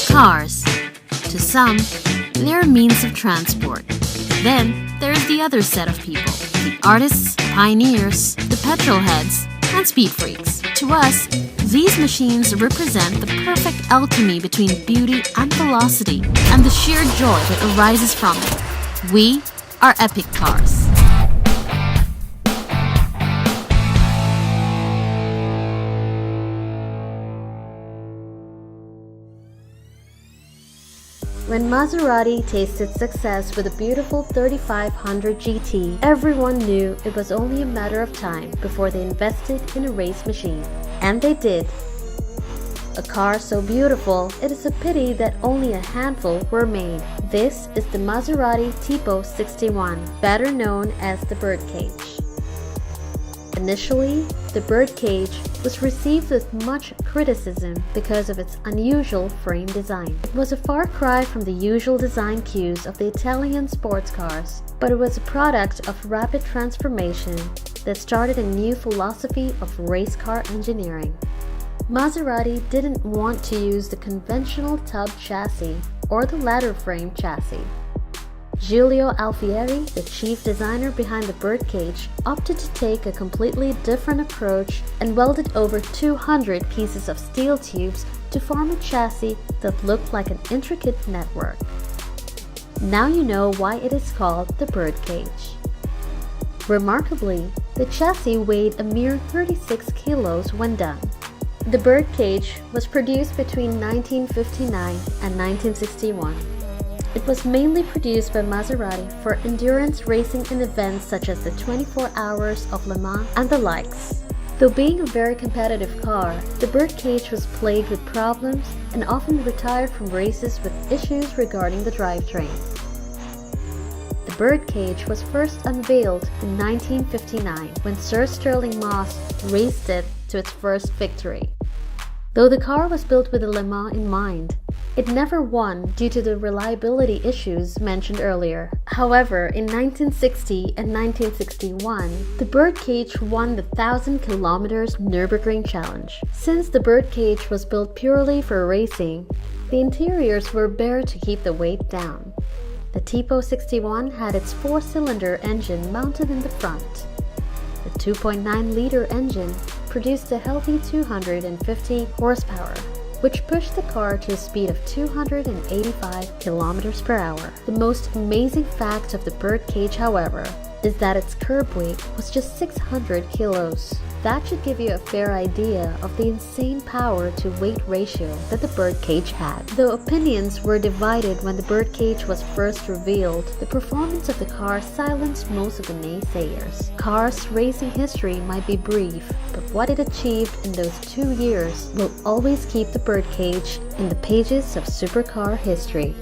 Cars. To some, they're a means of transport. Then there's the other set of people, the artists, pioneers, the petrol heads, and speed freaks. To us, these machines represent the perfect alchemy between beauty and velocity, and the sheer joy that arises from it. We are epic cars. When Maserati tasted success with a beautiful 3500 GT, everyone knew it was only a matter of time before they invested in a race machine. And they did. A car so beautiful, it is a pity that only a handful were made. This is the Maserati Tipo 61, better known as the Birdcage. Initially, the Birdcage was received with much criticism because of its unusual frame design. It was a far cry from the usual design cues of the Italian sports cars, but it was a product of rapid transformation that started a new philosophy of race car engineering. Maserati didn't want to use the conventional tub chassis or the ladder frame chassis. Giulio Alfieri, the chief designer behind the Birdcage, opted to take a completely different approach and welded over 200 pieces of steel tubes to form a chassis that looked like an intricate network. Now you know why it is called the Birdcage. Remarkably, the chassis weighed a mere 36 kilos when done. The Birdcage was produced between 1959 and 1961. It was mainly produced by Maserati for endurance racing in events such as the 24 Hours of Le Mans and the likes. Though being a very competitive car, the Birdcage was plagued with problems and often retired from races with issues regarding the drivetrain. The Birdcage was first unveiled in 1959 when Sir Stirling Moss raced it to its first victory. Though the car was built with the Le Mans in mind, it never won due to the reliability issues mentioned earlier. However, in 1960 and 1961, the Birdcage won the 1,000 kilometers Nürburgring Challenge. Since the Birdcage was built purely for racing, the interiors were bare to keep the weight down. The Tipo 61 had its 4-cylinder engine mounted in the front. The 2.9-liter engine produced a healthy 250 horsepower, which pushed the car to a speed of 285 kilometers per hour. The most amazing fact of the Birdcage, however, is that its curb weight was just 600 kilos. That should give you a fair idea of the insane power to weight ratio that the Birdcage had. Though opinions were divided when the Birdcage was first revealed, the performance of the car silenced most of the naysayers. Cars' racing history might be brief, but what it achieved in those 2 years will always keep the Birdcage in the pages of supercar history.